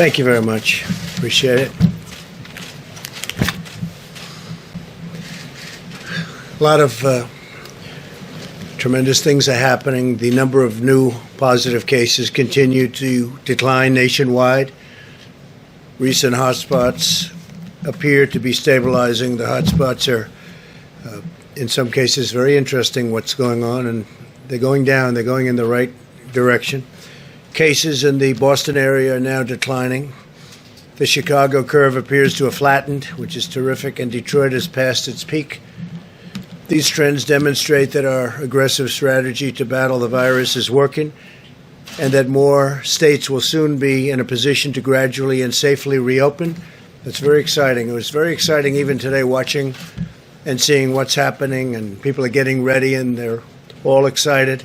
Thank you very much. Appreciate it. A lot of tremendous things are happening. The number of new positive cases continue to decline nationwide. Recent hotspots appear to be stabilizing. The hotspots are, in some cases, very interesting what's going on, and they're going down. They're going in the right direction. Cases in the Boston area are now declining. The Chicago curve appears to have flattened, which is terrific, and Detroit has passed its peak. These trends demonstrate that our aggressive strategy to battle the virus is working, and that more states will soon be in a position to gradually and safely reopen. That's very exciting. It was very exciting even today watching and seeing what's happening, and people are getting ready, and they're all excited.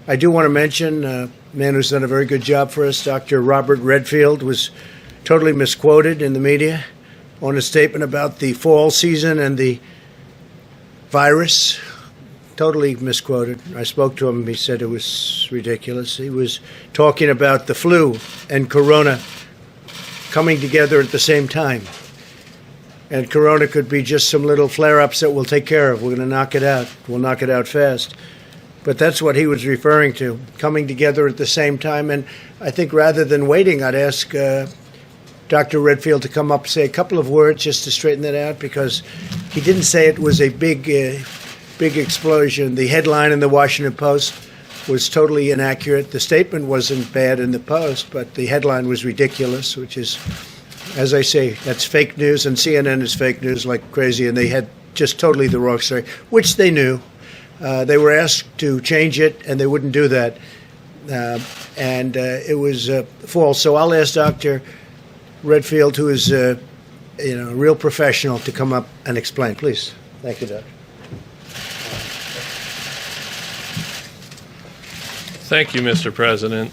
I do want to mention a man who's done a very good job for us. Dr. Robert Redfield was totally misquoted in the media on a statement about the fall season and the virus. Totally misquoted. I spoke to him. He said it was ridiculous. He was talking about the flu and corona coming together at the same time. And corona could be just some little flare-ups that we'll take care of. We're going to knock it out. We'll knock it out fast. But that's what he was referring to, coming together at the same time. And I think rather than waiting, I'd ask Dr. Redfield to come up and say a couple of words just to straighten that out, because he didn't say it was a big explosion. The headline in the Washington Post was totally inaccurate. The statement wasn't bad in the Post, but the headline was ridiculous, which is, as I say, that's fake news, and CNN is fake news like crazy, and they had just totally the wrong story, which they knew. They were asked to change it, and they wouldn't do that, and it was false. So I'll ask Dr. Redfield, who is a real professional, to come up and explain. Please. Thank you, Doc. Thank you, Mr. President.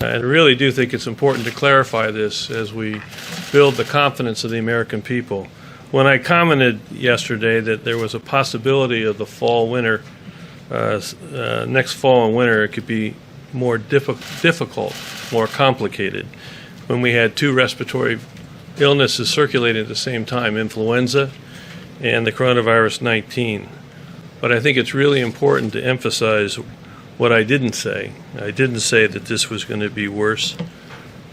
I really do think it's important to clarify this as we build the confidence of the American people. When I commented yesterday that there was a possibility of the fall-winter, next fall and winter, it could be more difficult, more complicated. When we had two respiratory illnesses circulating at the same time, influenza and the coronavirus 19. But I think it's really important to emphasize what I didn't say. I didn't say that this was going to be worse.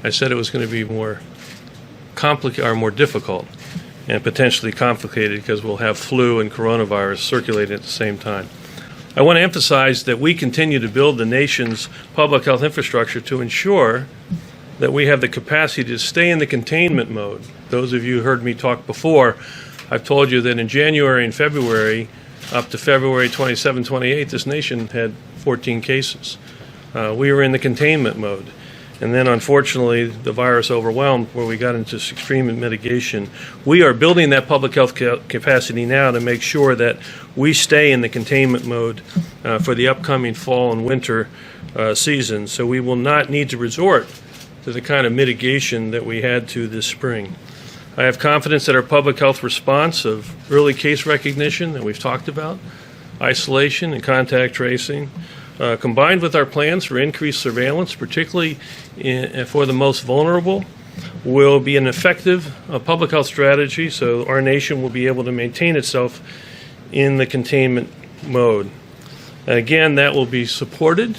I said it was going to be more difficult and potentially complicated because we'll have flu and coronavirus circulating at the same time. I want to emphasize that we continue to build the nation's public health infrastructure to ensure that we have the capacity to stay in the containment mode. Those of you who heard me talk before, I've told you that in January and February, up to February 27, 28, this nation had 14 cases. We were in the containment mode. And then, unfortunately, the virus overwhelmed where we got into extreme mitigation. We are building that public health capacity now to make sure that we stay in the containment mode for the upcoming fall and winter season. So we will not need to resort to the kind of mitigation that we had to this spring. I have confidence that our public health response of early case recognition that we've talked about, isolation and contact tracing, combined with our plans for increased surveillance, particularly for the most vulnerable, will be an effective public health strategy so our nation will be able to maintain itself in the containment mode. And again, that will be supported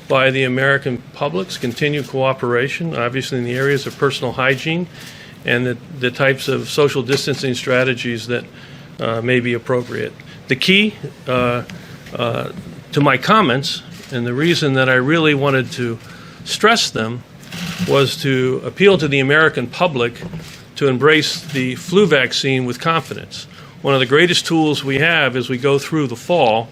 by the American public's continued cooperation, obviously in the areas of personal hygiene and the types of social distancing strategies that may be appropriate. The key to my comments, and the reason that I really wanted to stress them, was to appeal to the American public to embrace the flu vaccine with confidence. One of the greatest tools we have as we go through the fall,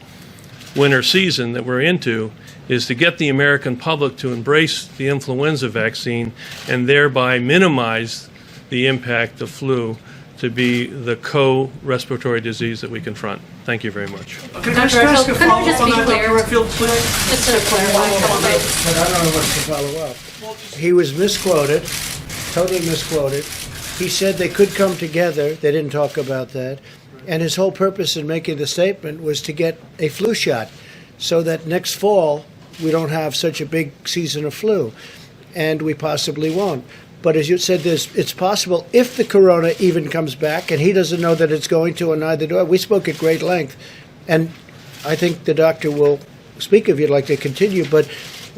winter season that we're into is to get the American public to embrace the influenza vaccine and thereby minimize the impact of flu to be the co-respiratory disease that we confront. Thank you very much. Could I just be clear? Just to clarify. But I don't know what to follow up. He was misquoted, totally misquoted. He said they could come together. They didn't talk about that. And his whole purpose in making the statement was to get a flu shot so that next fall we don't have such a big season of flu. And we possibly won't. But as you said, it's possible if the corona even comes back, and he doesn't know that it's going to, and neither do I. We spoke at great length, and I think the doctor will speak if you'd like to continue, but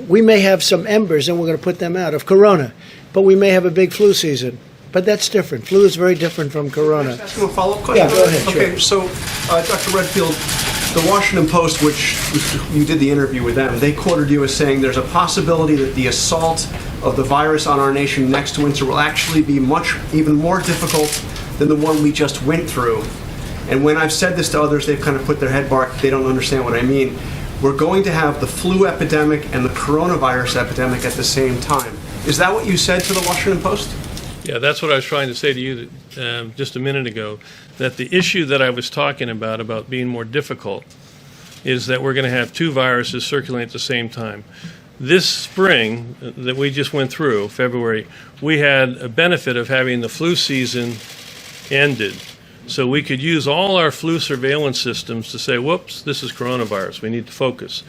we may have some embers, and we're going to put them out, of corona. But we may have a big flu season. But that's different. Flu is very different from corona. Can I ask you a follow-up question? Yeah, go ahead. Okay, sure. so Dr. Redfield, the Washington Post, which you did the interview with them, they quoted you as saying there's a possibility that the assault of the virus on our nation next winter will actually be even more difficult than the one we just went through. And when I've said this to others, they've kind of put their head back. They don't understand what I mean. We're going to have the flu epidemic and the coronavirus epidemic at the same time. Is that what you said to the Washington Post? Yeah, that's what I was trying to say to you just a minute ago, that the issue that I was talking about being more difficult, is that we're going to have two viruses circulating at the same time. This spring that we just went through, February, we had a benefit of having the flu season ended. So we could use all our flu surveillance systems to say, whoops, this is coronavirus, we need to focus.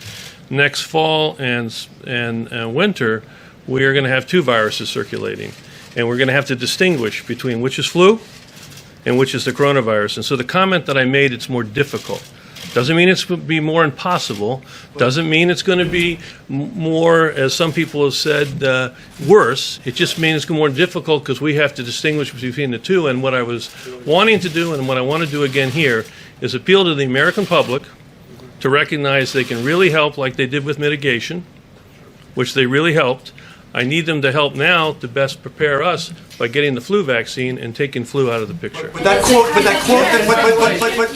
Next fall and winter, we are going to have two viruses circulating. And we're going to have to distinguish between which is flu and which is the coronavirus. And so the comment that I made, it's more difficult. Doesn't mean it's going to be more impossible. Doesn't mean it's going to be more, as some people have said, worse. It just means it's more difficult because we have to distinguish between the two. And what I was wanting to do, and what I want to do again here, is appeal to the American public to recognize they can really help like they did with mitigation, which they really helped. I need them to help now to best prepare us by getting the flu vaccine and taking flu out of the picture. But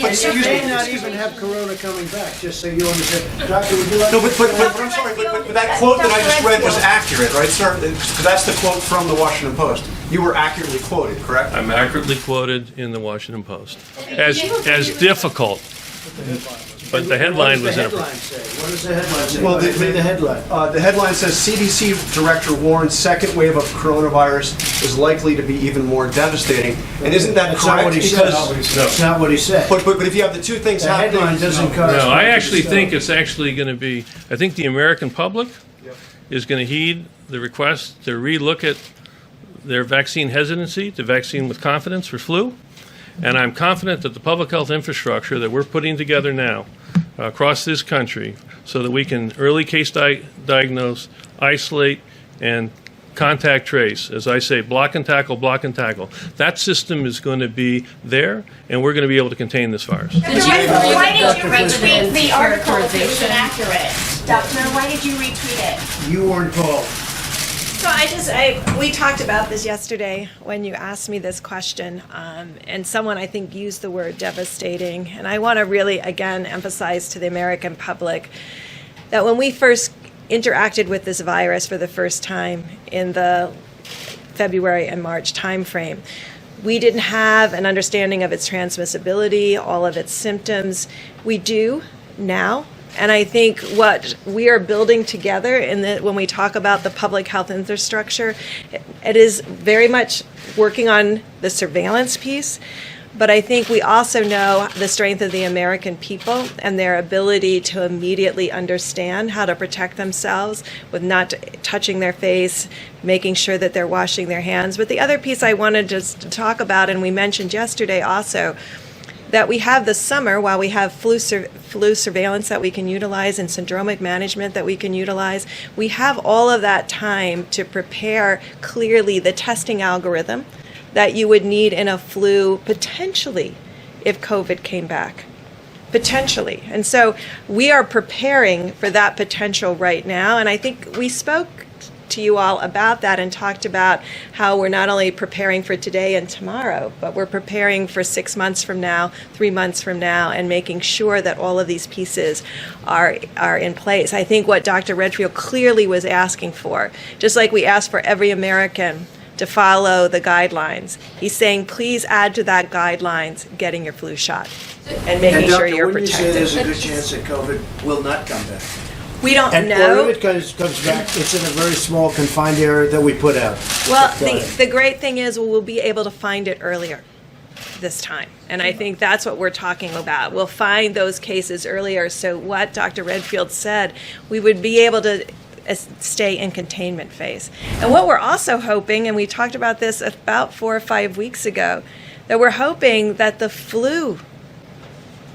excuse me. May not even have corona coming back, just so you understand. Doctor, would you like No, but I'm sorry, but that quote that I just read was accurate, right, sir? Because that's the quote from the Washington Post. You were accurately quoted, correct? I'm accurately quoted in the Washington Post as difficult. But the headline was inappropriate. What does the headline say? Well, Read the headline. The headline says CDC Director warns second wave of coronavirus is likely to be even more devastating. And isn't that That's correct? not what he said. That's not what he said. But if you have the two things The happening, headline doesn't correspond. No, I actually think it's actually going to be, I think the American public is going to heed the request to relook at their vaccine hesitancy to vaccine with confidence for flu. And I'm confident that the public health infrastructure that we're putting together now across this country so that we can early case diagnose, isolate, and contact trace, as I say, block and tackle, that system is going to be there, and we're going to be able to contain this virus. Why did you retweet the article if it was inaccurate? Doctor, why did you retweet it? You weren't told. So we talked about this yesterday when you asked me this question, and someone I think used the word devastating. And I want to really, again, emphasize to the American public that when we first interacted with this virus for the first time in the February and March timeframe, we didn't have an understanding of its transmissibility, all of its symptoms. We do now. And I think what we are building together when we talk about the public health infrastructure, it is very much working on the surveillance piece. But I think we also know the strength of the American people and their ability to immediately understand how to protect themselves with not touching their face, making sure that they're washing their hands. But the other piece I wanted just to talk about, and we mentioned yesterday also, that we have this summer, while we have flu surveillance that we can utilize and syndromic management that we can utilize, we have all of that time to prepare clearly the testing algorithm that you would need in a flu potentially if COVID came back. Potentially. And so we are preparing for that potential right now. And I think we spoke to you all about that and talked about how we're not only preparing for today and tomorrow, but we're preparing for 6 months from now, 3 months from now, and making sure that all of these pieces are in place. I think what Dr. Redfield clearly was asking for, just like we asked for every American to follow the guidelines, he's saying please add to that guidelines getting your flu shot and making sure you're When you say protected. there's a good chance that COVID will not come back. We don't And know. or if it comes back, it's in a very small confined area that we put out. Well, Go ahead. the great thing is we'll be able to find it earlier this time. And I think that's what we're talking about. We'll find those cases earlier. So what Dr. Redfield said, we would be able to stay in containment phase. And what we're also hoping, and we talked about this about 4 or 5 weeks ago, that we're hoping that the flu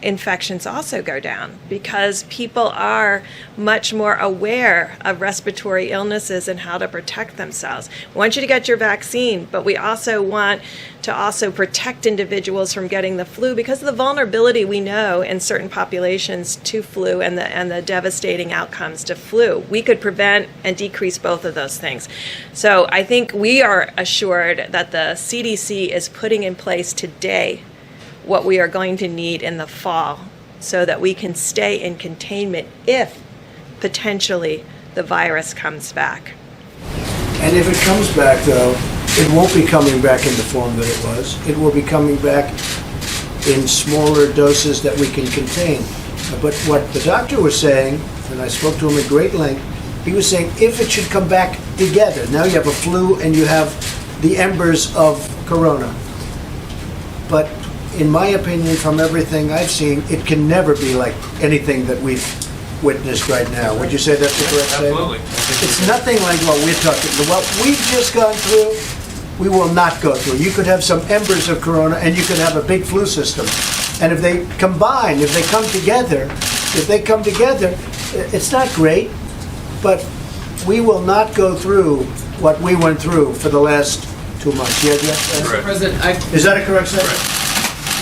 infections also go down because people are much more aware of respiratory illnesses and how to protect themselves. We want you to get your vaccine, but we also want to also protect individuals from getting the flu because of the vulnerability we know in certain populations to flu and the devastating outcomes to flu. We could prevent and decrease both of those things. So I think we are assured that the CDC is putting in place today what we are going to need in the fall so that we can stay in containment if potentially the virus comes back. And if it comes back, though, it won't be coming back in the form that it was. It will be coming back in smaller doses that we can contain. But what the doctor was saying, and I spoke to him at great length, he was saying if it should come back together, now you have a flu and you have the embers of corona. But in my opinion, from everything I've seen, it can never be like anything that we've witnessed right now. Would you say that's the correct statement? Absolutely. It's nothing like what we're talking about. What we've just gone through, we will not go through. You could have some embers of corona and you could have a big flu system. And if they combine, if they come together, it's not great, but we will not go through what we went through for the last 2 months. Yeah, Correct. President, Is that a correct statement?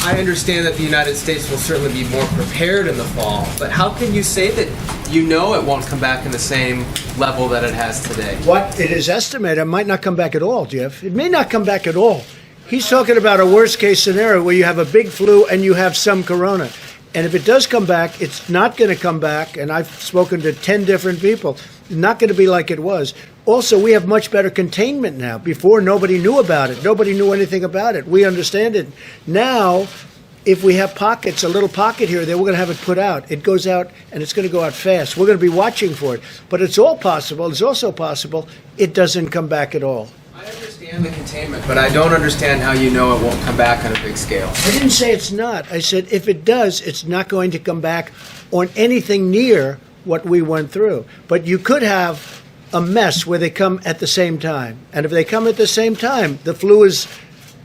I understand that the United States will certainly be more prepared in the fall, but how can you say that you know it won't come back in the same level that it has today? What it is estimated, it might not come back at all, Jeff. It may not come back at all. He's talking about a worst case scenario where you have a big flu and you have some corona. And if it does come back, it's not going to come back. And I've spoken to 10 different people. It's not going to be like it was. Also, we have much better containment now. Before, nobody knew about it. Nobody knew anything about it. We understand it. Now, if we have pockets, a little pocket here, then we're going to have it put out. It goes out, and it's going to go out fast. We're going to be watching for it. But it's all possible. It's also possible it doesn't come back at all. I understand the containment, but I don't understand how you know it won't come back on a big scale. I didn't say it's not. I said if it does, it's not going to come back on anything near what we went through. But you could have a mess where they come at the same time. And if they come at the same time, the flu is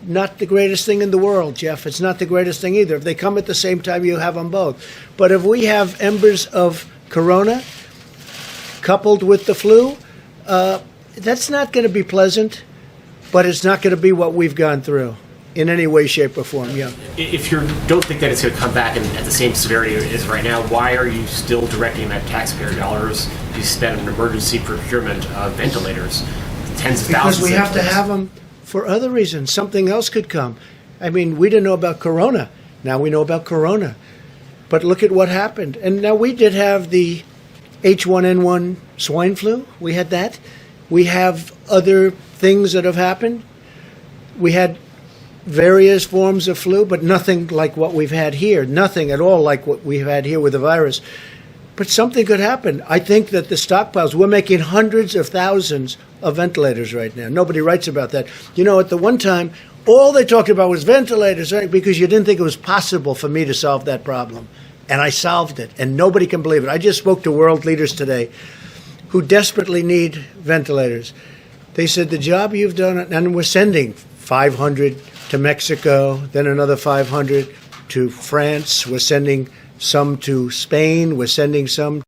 not the greatest thing in the world, Jeff. It's not the greatest thing either. If they come at the same time, you have them both. But if we have embers of corona coupled with the flu, that's not going to be pleasant, but it's not going to be what we've gone through in any way, shape, or form. Yeah. If you don't think that it's going to come back at the same severity it is right now, why are you still directing that taxpayer dollars to spend an emergency procurement of ventilators, tens of thousands? Because we have to have them for other reasons. Something else could come. I mean, we didn't know about corona. Now we know about corona. But look at what happened. And now we did have the H1N1 swine flu. We had that. We have other things that have happened. We had various forms of flu, but nothing like what we've had here. Nothing at all like what we've had here with the virus. But something could happen. I think that the stockpiles, we're making hundreds of thousands of ventilators right now. Nobody writes about that. You know, at the one time, all they talked about was ventilators, right? Because you didn't think it was possible for me to solve that problem. And I solved it, and nobody can believe it. I just spoke to world leaders today who desperately need ventilators. They said, the job you've done, and we're sending 500 to Mexico, then another 500 to France. We're sending some to Spain. We're sending some